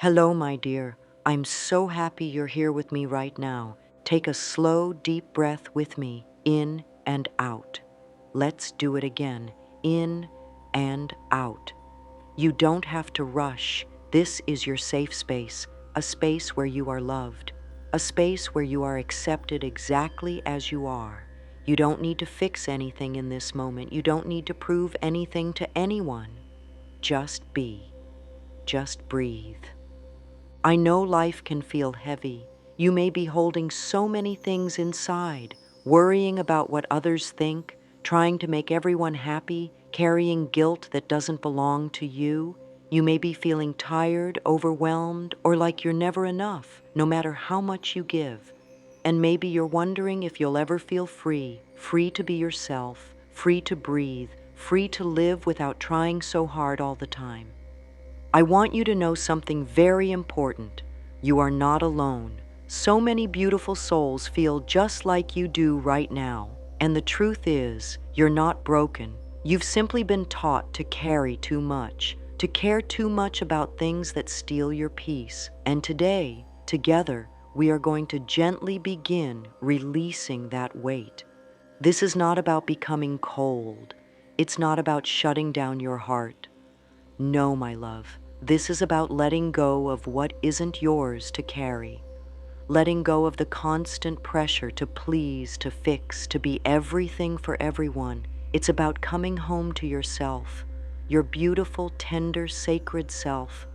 Hello, my dear. I'm so happy you're here with me right now. Take a slow, deep breath with me, in and out. Let's do it again, in and out. You don't have to rush. This is your safe space, a space where you are loved, a space where you are accepted exactly as you are. You don't need to fix anything in this moment. You don't need to prove anything to anyone. Just be. Just breathe. I know life can feel heavy. You may be holding so many things inside, worrying about what others think, trying to make everyone happy, carrying guilt that doesn't belong to you. You may be feeling tired, overwhelmed, or like you're never enough, no matter how much you give. And maybe you're wondering if you'll ever feel free, free to be yourself, free to breathe, free to live without trying so hard all the time. I want you to know something very important. You are not alone. So many beautiful souls feel just like you do right now. And the truth is, you're not broken. You've simply been taught to carry too much, to care too much about things that steal your peace. And today, together, we are going to gently begin releasing that weight. This is not about becoming cold. It's not about shutting down your heart. No, my love, this is about letting go of what isn't yours to carry, letting go of the constant pressure to please, to fix, to be everything for everyone. It's about coming home to yourself, your beautiful, tender, sacred self,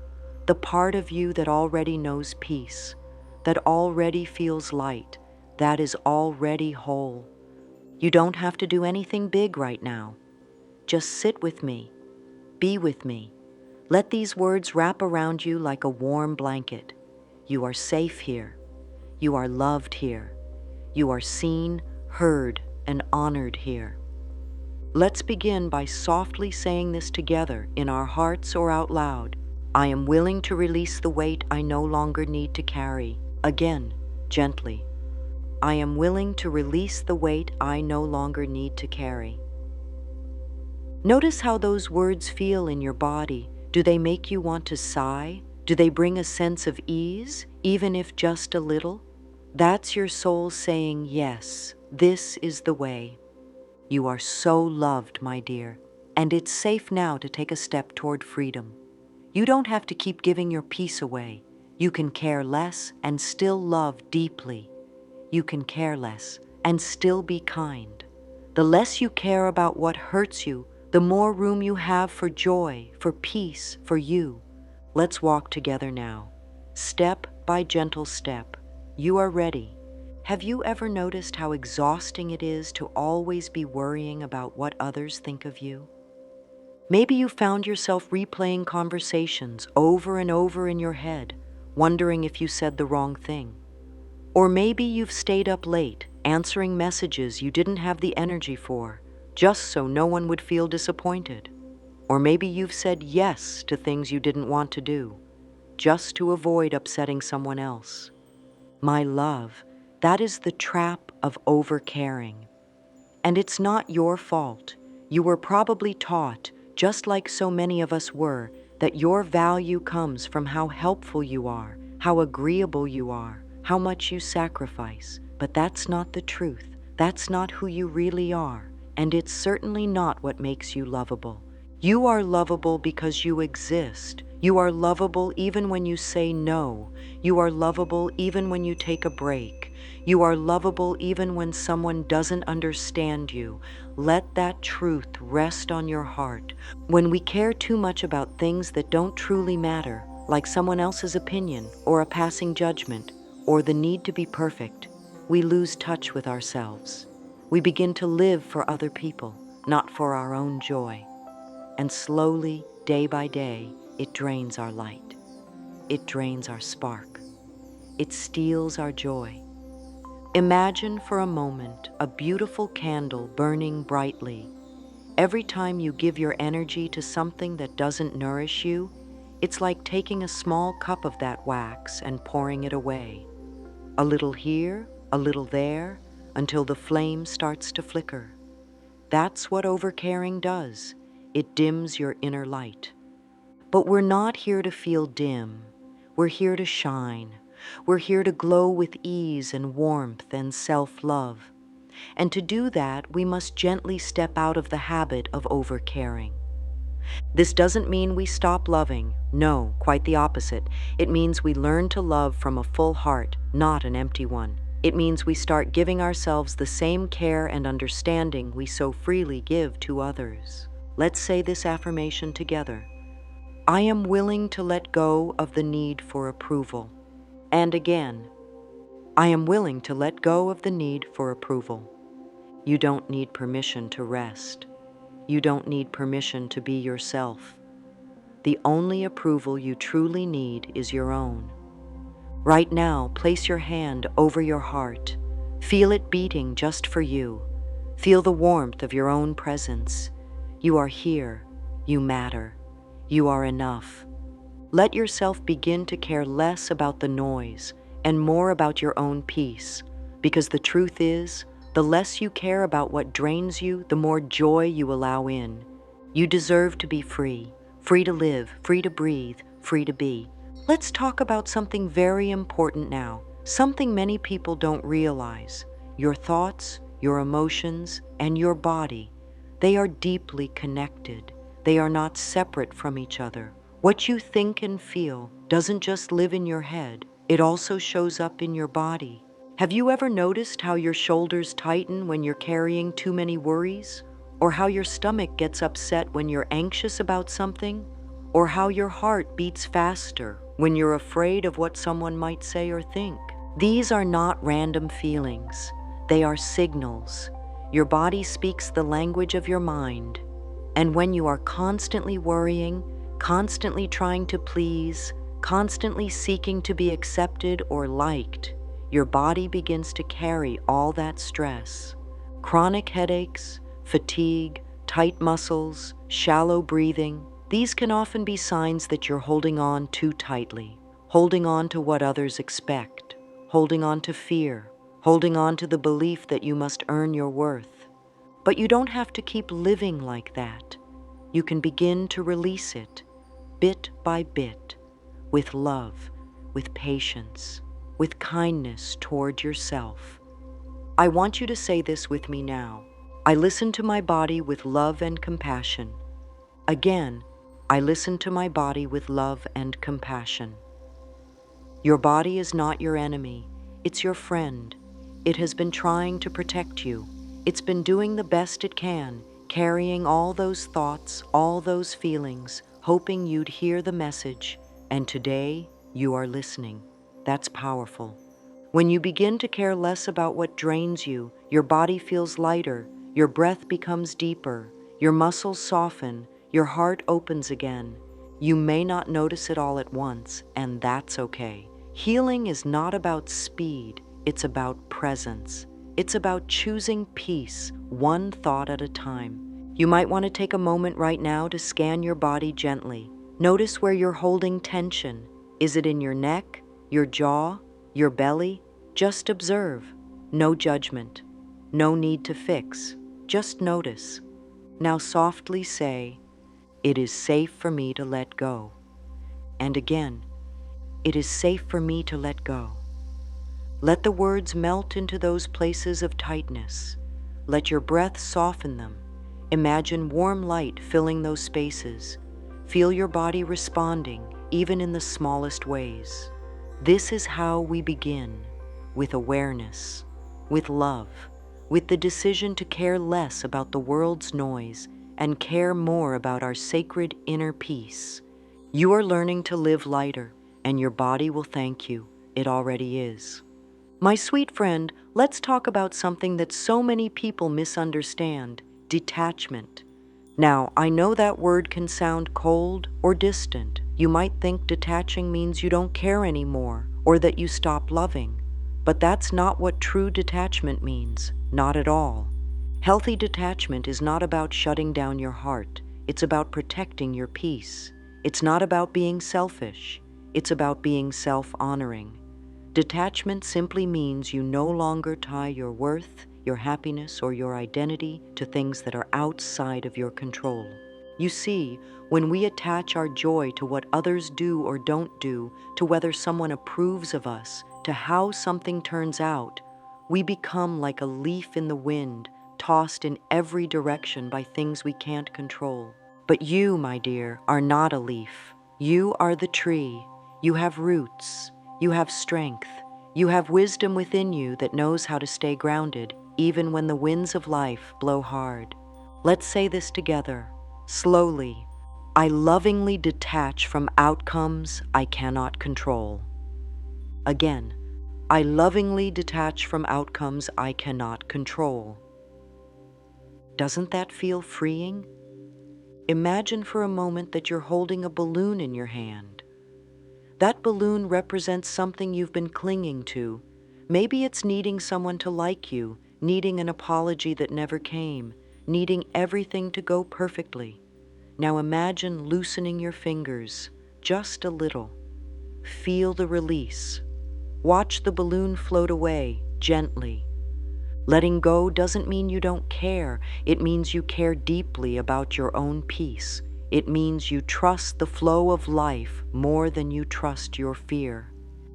the part of you that already knows peace, that already feels light, that is already whole. You don't have to do anything big right now. Just sit with me, be with me. Let these words wrap around you like a warm blanket. You are safe here. You are loved here. You are seen, heard, and honored here. Let's begin by softly saying this together in our hearts or out loud. I am willing to release the weight I no longer need to carry. Again, gently. I am willing to release the weight I no longer need to carry. Notice how those words feel in your body. Do they make you want to sigh? Do they bring a sense of ease, even if just a little? That's your soul saying, yes, this is the way. You are so loved, my dear, and it's safe now to take a step toward freedom. You don't have to keep giving your peace away. You can care less and still love deeply. You can care less and still be kind. The less you care about what hurts you, the more room you have for joy, for peace, for you. Let's walk together now, step by gentle step. You are ready. Have you ever noticed how exhausting it is to always be worrying about what others think of you? Maybe you found yourself replaying conversations over and over in your head, wondering if you said the wrong thing. Or maybe you've stayed up late, answering messages you didn't have the energy for, just so no one would feel disappointed. Or maybe you've said yes to things you didn't want to do, just to avoid upsetting someone else. My love, that is the trap of overcaring. And it's not your fault. You were probably taught, just like so many of us were, that your value comes from how helpful you are, how agreeable you are, how much you sacrifice. But that's not the truth. That's not who you really are. And it's certainly not what makes you lovable. You are lovable because you exist. You are lovable even when you say no. You are lovable even when you take a break. You are lovable even when someone doesn't understand you. Let that truth rest on your heart. When we care too much about things that don't truly matter, like someone else's opinion or a passing judgment or the need to be perfect, we lose touch with ourselves. We begin to live for other people, not for our own joy. And slowly, day by day, it drains our light. It drains our spark. It steals our joy. Imagine for a moment a beautiful candle burning brightly. Every time you give your energy to something that doesn't nourish you, it's like taking a small cup of that wax and pouring it away. A little here, a little there, until the flame starts to flicker. That's what overcaring does. It dims your inner light. But we're not here to feel dim. We're here to shine. We're here to glow with ease and warmth and self-love. And to do that, we must gently step out of the habit of overcaring. This doesn't mean we stop loving. No, quite the opposite. It means we learn to love from a full heart, not an empty one. It means we start giving ourselves the same care and understanding we so freely give to others. Let's say this affirmation together. I am willing to let go of the need for approval. And again, I am willing to let go of the need for approval. You don't need permission to rest. You don't need permission to be yourself. The only approval you truly need is your own. Right now, place your hand over your heart. Feel it beating just for you. Feel the warmth of your own presence. You are here. You matter. You are enough. Let yourself begin to care less about the noise and more about your own peace, because the truth is, the less you care about what drains you, the more joy you allow in. You deserve to be free, free to live, free to breathe, free to be. Let's talk about something very important now, something many people don't realize. Your thoughts, your emotions, and your body, they are deeply connected. They are not separate from each other. What you think and feel doesn't just live in your head, it also shows up in your body. Have you ever noticed how your shoulders tighten when you're carrying too many worries? Or how your stomach gets upset when you're anxious about something? Or how your heart beats faster when you're afraid of what someone might say or think? These are not random feelings. They are signals. Your body speaks the language of your mind. And when you are constantly worrying, constantly trying to please, constantly seeking to be accepted or liked, your body begins to carry all that stress. Chronic headaches, fatigue, tight muscles, shallow breathing, these can often be signs that you're holding on too tightly, holding on to what others expect, holding on to fear, holding on to the belief that you must earn your worth. But you don't have to keep living like that. You can begin to release it, bit by bit, with love, with patience, with kindness toward yourself. I want you to say this with me now. I listen to my body with love and compassion. Again, I listen to my body with love and compassion. Your body is not your enemy. It's your friend. It has been trying to protect you. It's been doing the best it can, carrying all those thoughts, all those feelings, hoping you'd hear the message. And today, you are listening. That's powerful. When you begin to care less about what drains you, your body feels lighter, your breath becomes deeper, your muscles soften, your heart opens again. You may not notice it all at once, and that's okay. Healing is not about speed, it's about presence. It's about choosing peace, one thought at a time. You might want to take a moment right now to scan your body gently. Notice where you're holding tension. Is it in your neck, your jaw, your belly? Just observe. No judgment. No need to fix. Just notice. Now softly say, "It is safe for me to let go." And again, "It is safe for me to let go." Let the words melt into those places of tightness. Let your breath soften them. Imagine warm light filling those spaces. Feel your body responding, even in the smallest ways. This is how we begin, with awareness, with love, with the decision to care less about the world's noise and care more about our sacred inner peace. You are learning to live lighter, and your body will thank you. It already is. My sweet friend, let's talk about something that so many people misunderstand: detachment. Now, I know that word can sound cold or distant. You might think detaching means you don't care anymore or that you stop loving. But that's not what true detachment means, not at all. Healthy detachment is not about shutting down your heart. It's about protecting your peace. It's not about being selfish. It's about being self-honoring. Detachment simply means you no longer tie your worth, your happiness, or your identity to things that are outside of your control. You see, when we attach our joy to what others do or don't do, to whether someone approves of us, to how something turns out, we become like a leaf in the wind, tossed in every direction by things we can't control. But you, my dear, are not a leaf. You are the tree. You have roots. You have strength. You have wisdom within you that knows how to stay grounded, even when the winds of life blow hard. Let's say this together, slowly. I lovingly detach from outcomes I cannot control. Again, I lovingly detach from outcomes I cannot control. Doesn't that feel freeing? Imagine for a moment that you're holding a balloon in your hand. That balloon represents something you've been clinging to. Maybe it's needing someone to like you, needing an apology that never came, needing everything to go perfectly. Now imagine loosening your fingers, just a little. Feel the release. Watch the balloon float away, gently. Letting go doesn't mean you don't care. It means you care deeply about your own peace. It means you trust the flow of life more than you trust your fear.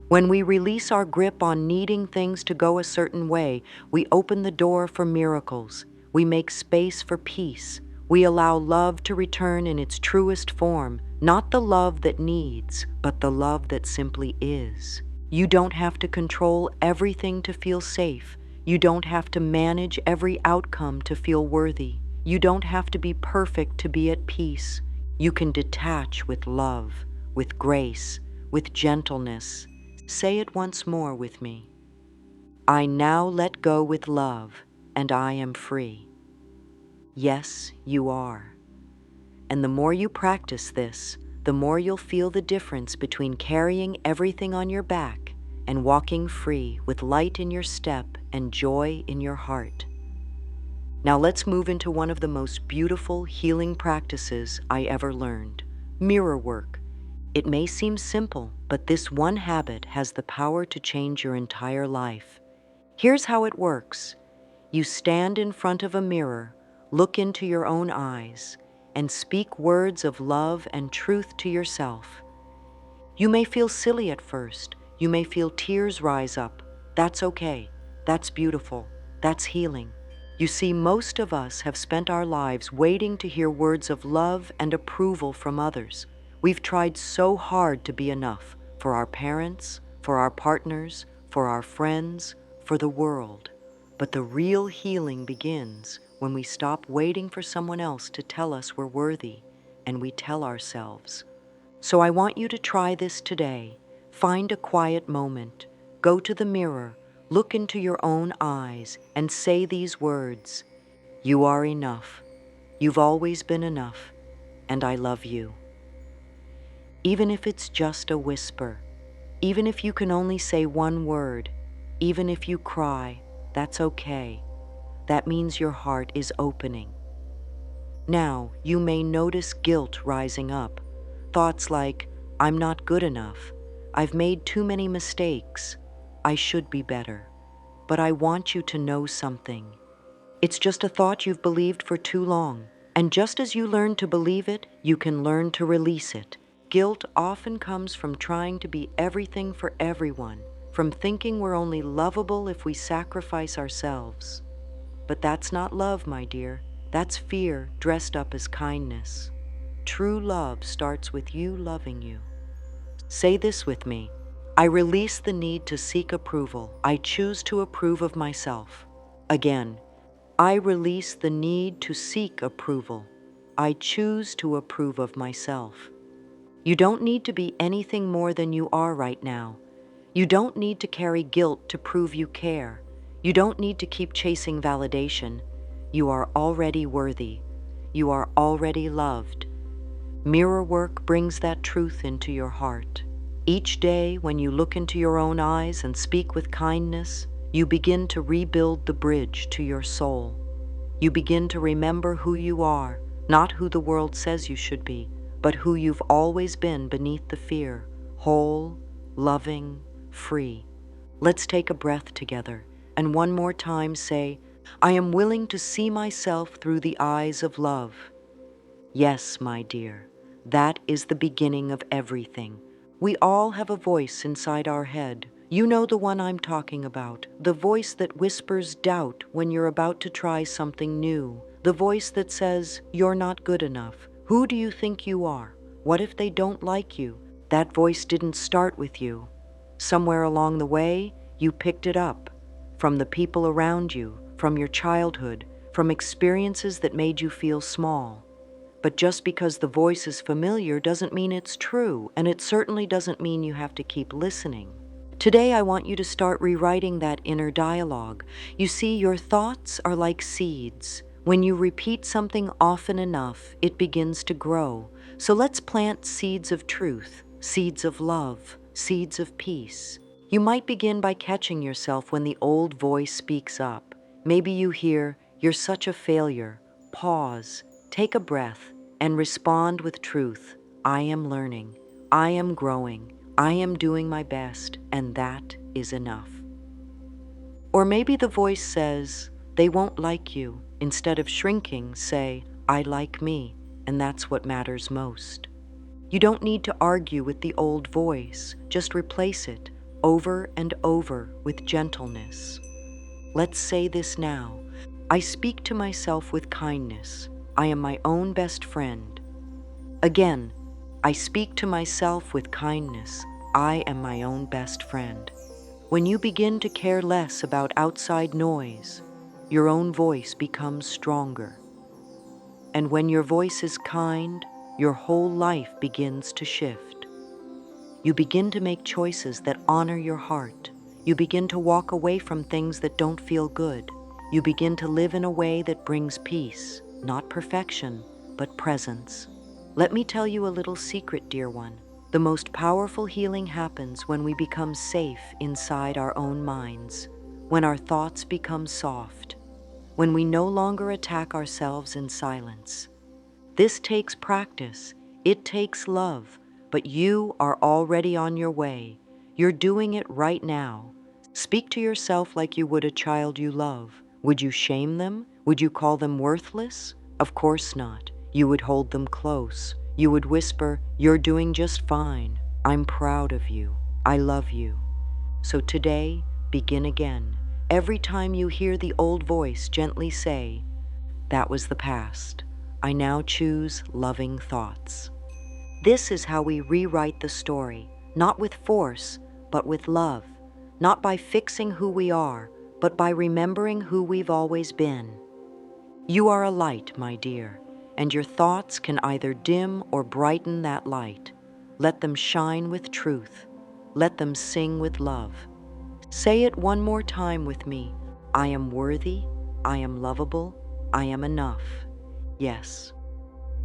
When we release our grip on needing things to go a certain way, we open the door for miracles. We make space for peace. We allow love to return in its truest form, not the love that needs, but the love that simply is. You don't have to control everything to feel safe. You don't have to manage every outcome to feel worthy. You don't have to be perfect to be at peace. You can detach with love, with grace, with gentleness. Say it once more with me. I now let go with love, and I am free. Yes, you are. And the more you practice this, the more you'll feel the difference between carrying everything on your back and walking free with light in your step and joy in your heart. Now let's move into one of the most beautiful healing practices I ever learned, mirror work. It may seem simple, but this one habit has the power to change your entire life. Here's how it works. You stand in front of a mirror, look into your own eyes, and speak words of love and truth to yourself. You may feel silly at first. You may feel tears rise up. That's okay. That's beautiful. That's healing. You see, most of us have spent our lives waiting to hear words of love and approval from others. We've tried so hard to be enough for our parents, for our partners, for our friends, for the world. But the real healing begins when we stop waiting for someone else to tell us we're worthy, and we tell ourselves. So I want you to try this today. Find a quiet moment. Go to the mirror, look into your own eyes, and say these words. You are enough. You've always been enough, and I love you. Even if it's just a whisper, even if you can only say one word, even if you cry, that's okay. That means your heart is opening. Now, you may notice guilt rising up. Thoughts like, I'm not good enough. I've made too many mistakes. I should be better. But I want you to know something. It's just a thought you've believed for too long. And just as you learn to believe it, you can learn to release it. Guilt often comes from trying to be everything for everyone, from thinking we're only lovable if we sacrifice ourselves. But that's not love, my dear. That's fear dressed up as kindness. True love starts with you loving you. Say this with me. I release the need to seek approval. I choose to approve of myself. Again, I release the need to seek approval. I choose to approve of myself. You don't need to be anything more than you are right now. You don't need to carry guilt to prove you care. You don't need to keep chasing validation. You are already worthy. You are already loved. Mirror work brings that truth into your heart. Each day, when you look into your own eyes and speak with kindness, you begin to rebuild the bridge to your soul. You begin to remember who you are, not who the world says you should be, but who you've always been beneath the fear, whole, loving, free. Let's take a breath together, and one more time say, I am willing to see myself through the eyes of love. Yes, my dear, that is the beginning of everything. We all have a voice inside our head. You know the one I'm talking about, the voice that whispers doubt when you're about to try something new, the voice that says, "You're not good enough. Who do you think you are? What if they don't like you?" That voice didn't start with you. Somewhere along the way, you picked it up from the people around you, from your childhood, from experiences that made you feel small. But just because the voice is familiar doesn't mean it's true, and it certainly doesn't mean you have to keep listening. Today, I want you to start rewriting that inner dialogue. You see, your thoughts are like seeds. When you repeat something often enough, it begins to grow. So let's plant seeds of truth, seeds of love, seeds of peace. You might begin by catching yourself when the old voice speaks up. Maybe you hear, "You're such a failure." Pause, take a breath, and respond with truth. "I am learning. I am growing. I am doing my best, and that is enough." Or maybe the voice says, "They won't like you." Instead of shrinking, say, "I like me, and that's what matters most." You don't need to argue with the old voice, just replace it over and over with gentleness. Let's say this now. I speak to myself with kindness. I am my own best friend. Again, I speak to myself with kindness. I am my own best friend. When you begin to care less about outside noise, your own voice becomes stronger. And when your voice is kind, your whole life begins to shift. You begin to make choices that honor your heart. You begin to walk away from things that don't feel good. You begin to live in a way that brings peace, not perfection, but presence. Let me tell you a little secret, dear one. The most powerful healing happens when we become safe inside our own minds, when our thoughts become soft, when we no longer attack ourselves in silence. This takes practice, it takes love, but you are already on your way. You're doing it right now. Speak to yourself like you would a child you love. Would you shame them? Would you call them worthless? Of course not. You would hold them close. You would whisper, "You're doing just fine. I'm proud of you. I love you." So today, begin again. Every time you hear the old voice, gently say, "That was the past. I now choose loving thoughts." This is how we rewrite the story, not with force, but with love, not by fixing who we are, but by remembering who we've always been. You are a light, my dear, and your thoughts can either dim or brighten that light. Let them shine with truth. Let them sing with love. Say it one more time with me. I am worthy. I am lovable. I am enough. Yes,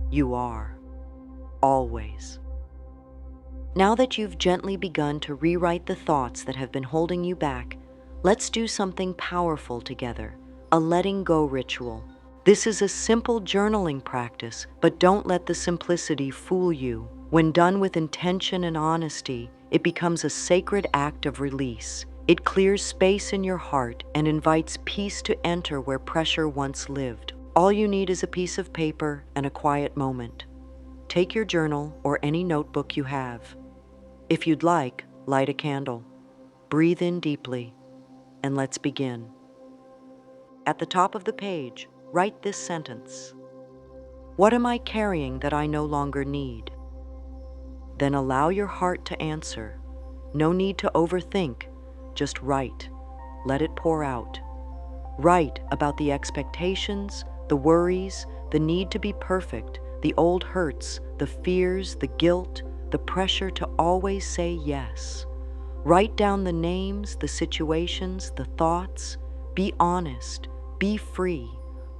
you are. Always. Now that you've gently begun to rewrite the thoughts that have been holding you back, let's do something powerful together, a letting go ritual. This is a simple journaling practice, but don't let the simplicity fool you. When done with intention and honesty, it becomes a sacred act of release. It clears space in your heart and invites peace to enter where pressure once lived. All you need is a piece of paper and a quiet moment. Take your journal or any notebook you have. If you'd like, light a candle. Breathe in deeply, and let's begin. At the top of the page, write this sentence: "What am I carrying that I no longer need?" Then allow your heart to answer. No need to overthink, just write. Let it pour out. Write about the expectations, the worries, the need to be perfect, the old hurts, the fears, the guilt, the pressure to always say yes. Write down the names, the situations, the thoughts. Be honest. Be free.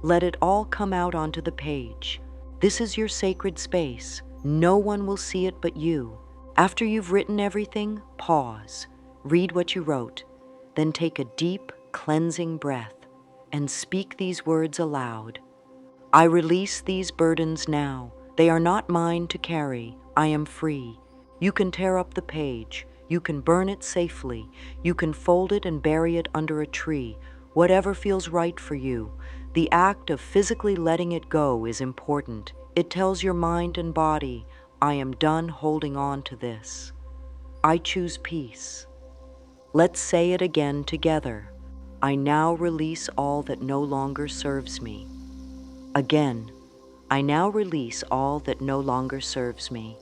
Let it all come out onto the page. This is your sacred space. No one will see it but you. After you've written everything, pause. Read what you wrote. Then take a deep, cleansing breath and speak these words aloud. I release these burdens now. They are not mine to carry. I am free. You can tear up the page. You can burn it safely. You can fold it and bury it under a tree. Whatever feels right for you. The act of physically letting it go is important. It tells your mind and body, I am done holding on to this. I choose peace. Let's say it again together. I now release all that no longer serves me. Again, I now release all that no longer serves me.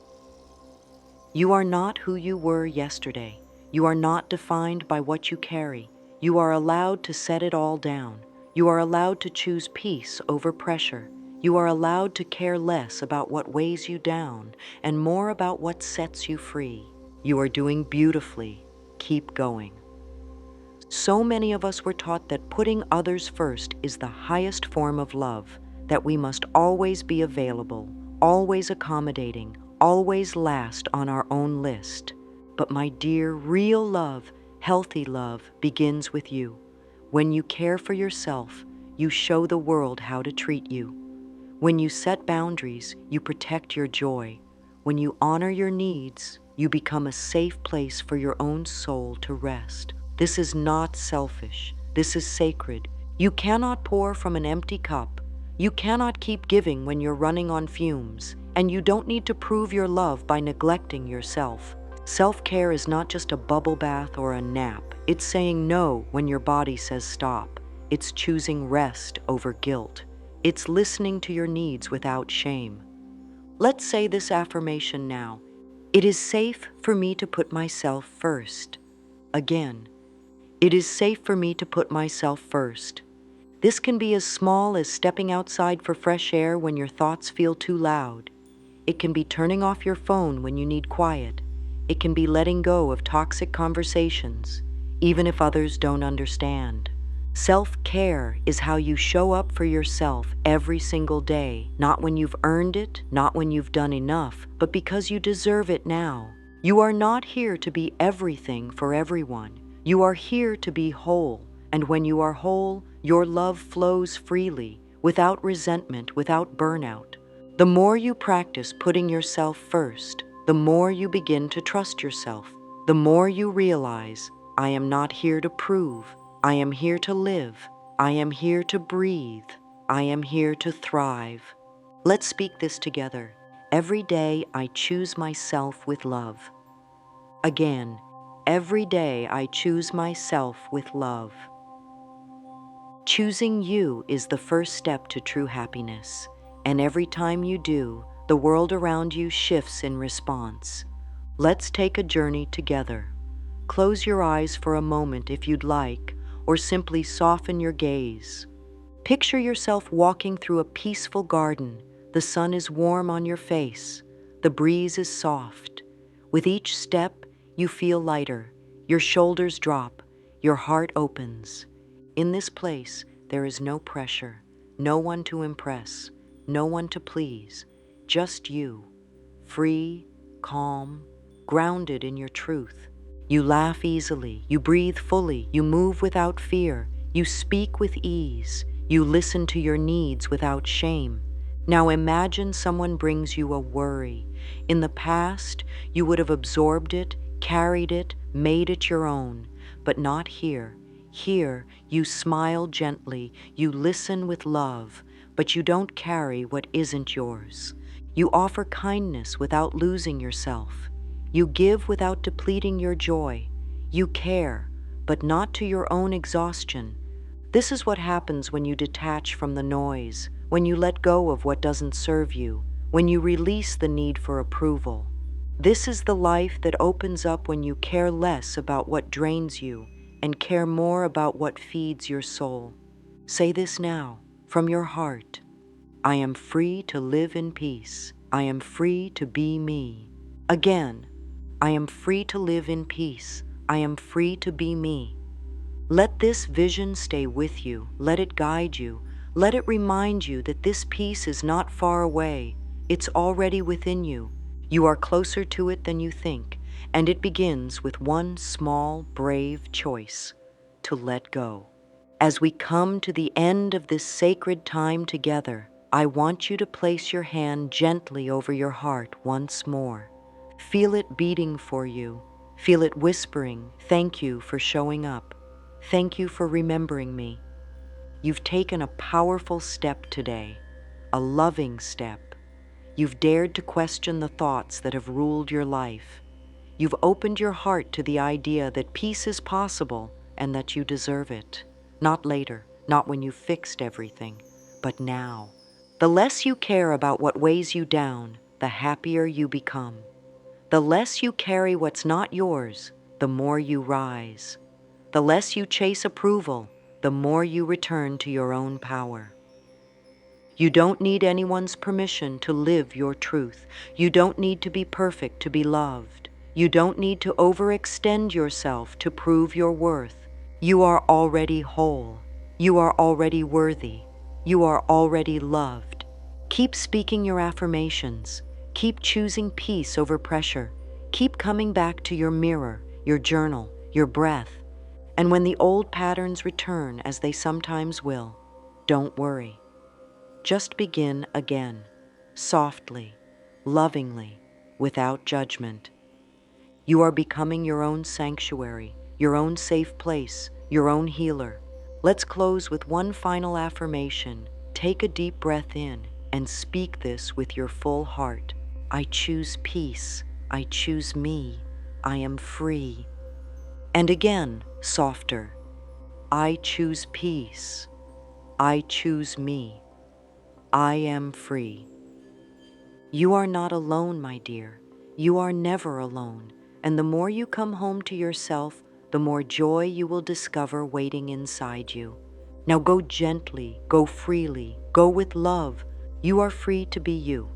You are not who you were yesterday. You are not defined by what you carry. You are allowed to set it all down. You are allowed to choose peace over pressure. You are allowed to care less about what weighs you down and more about what sets you free. You are doing beautifully. Keep going. So many of us were taught that putting others first is the highest form of love, that we must always be available, always accommodating, always last on our own list. But my dear, real love, healthy love begins with you. When you care for yourself, you show the world how to treat you. When you set boundaries, you protect your joy. When you honor your needs, you become a safe place for your own soul to rest. This is not selfish. This is sacred. You cannot pour from an empty cup. You cannot keep giving when you're running on fumes. And you don't need to prove your love by neglecting yourself. Self-care is not just a bubble bath or a nap. It's saying no when your body says stop. It's choosing rest over guilt. It's listening to your needs without shame. Let's say this affirmation now. It is safe for me to put myself first. Again, it is safe for me to put myself first. This can be as small as stepping outside for fresh air when your thoughts feel too loud. It can be turning off your phone when you need quiet. It can be letting go of toxic conversations, even if others don't understand. Self-care is how you show up for yourself every single day, not when you've earned it, not when you've done enough, but because you deserve it now. You are not here to be everything for everyone. You are here to be whole, and when you are whole, your love flows freely, without resentment, without burnout. The more you practice putting yourself first, the more you begin to trust yourself. The more you realize, I am not here to prove. I am here to live. I am here to breathe. I am here to thrive. Let's speak this together. Every day I choose myself with love. Again, every day I choose myself with love. Choosing you is the first step to true happiness, and every time you do, the world around you shifts in response. Let's take a journey together. Close your eyes for a moment if you'd like, or simply soften your gaze. Picture yourself walking through a peaceful garden. The sun is warm on your face. The breeze is soft. With each step, you feel lighter. Your shoulders drop. Your heart opens. In this place, there is no pressure, no one to impress, no one to please, just you, free, calm, grounded in your truth. You laugh easily, you breathe fully, you move without fear, you speak with ease, you listen to your needs without shame. Now imagine someone brings you a worry. In the past, you would have absorbed it, carried it, made it your own, but not here. Here, you smile gently, you listen with love, but you don't carry what isn't yours. You offer kindness without losing yourself. You give without depleting your joy. You care, but not to your own exhaustion. This is what happens when you detach from the noise, when you let go of what doesn't serve you, when you release the need for approval. This is the life that opens up when you care less about what drains you and care more about what feeds your soul. Say this now, from your heart. I am free to live in peace. I am free to be me. Again, I am free to live in peace. I am free to be me. Let this vision stay with you. Let it guide you. Let it remind you that this peace is not far away. It's already within you. You are closer to it than you think, and it begins with one small, brave choice: to let go. As we come to the end of this sacred time together, I want you to place your hand gently over your heart once more. Feel it beating for you. Feel it whispering, "Thank you for showing up. Thank you for remembering me." You've taken a powerful step today, a loving step, You've dared to question the thoughts that have ruled your life. You've opened your heart to the idea that peace is possible and that you deserve it. Not later, not when you've fixed everything, but now. The less you care about what weighs you down, the happier you become. The less you carry what's not yours, the more you rise. The less you chase approval, the more you return to your own power. You don't need anyone's permission to live your truth. You don't need to be perfect to be loved. You don't need to overextend yourself to prove your worth. You are already whole. You are already worthy. You are already loved. Keep speaking your affirmations. Keep choosing peace over pressure. Keep coming back to your mirror, your journal, your breath. And when the old patterns return, as they sometimes will, don't worry. Just begin again, softly, lovingly, without judgment. You are becoming your own sanctuary, your own safe place, your own healer. Let's close with one final affirmation. Take a deep breath in and speak this with your full heart. I choose peace. I choose me. I am free. And again, softer. I choose peace. I choose me. I am free. You are not alone, my dear. You are never alone. And the more you come home to yourself, the more joy you will discover waiting inside you. Now go gently, go freely, go with love. You are free to be you.